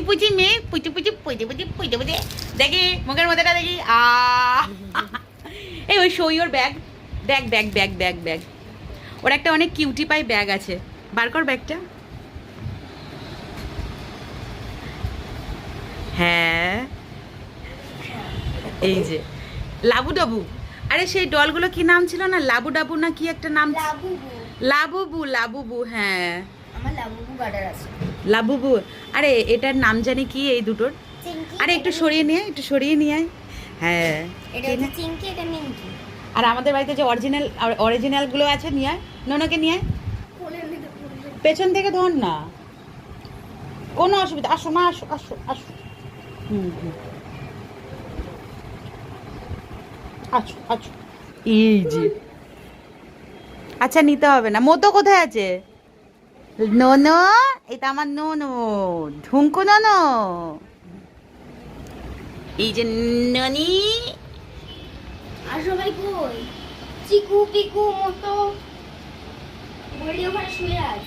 পুচি মেয়ে পুচি পুচি পুচি পুচি পুচি পুচি দেখি মুখের মধ্যেটা দেখি এই ওই show your bag bag bag bag bag bag ওর একটা অনেক কিউটি পাই ব্যাগ আছে বার কর ব্যাগটা হ্যাঁ এই যে লাবু ডাবু আরে সেই ডলগুলো কি নাম ছিল না লাবু ডাবু না কি একটা নাম লাবুবু লাবুবু হ্যাঁ আমার লাবুবু গার্ডার আছে লাবুবু আরে এটার নাম জানি কি এই দুটোর আরে একটু সরিয়ে নিয়ে আয় হ্যাঁ এটা হচ্ছে চিংকি এটা নিমকি আর আমাদের বাড়িতে যে অরিজিনালগুলো আছে নিয়ে আয় ননকে নিয়ে আয় পেছন থেকে ধর না কোনো অসুবিধা আসো মা আসো আসো আসো হুম আচ্ছা আচ্ছা এই যে আচ্ছা নিতে হবে না মতো কোথায় আছে ননো এটা আমার ননো ঢুঙ্কু ননো এই যে ননি আর সবাই কই চিকু পিকু মতো বড়ি ওখানে শুয়ে আছে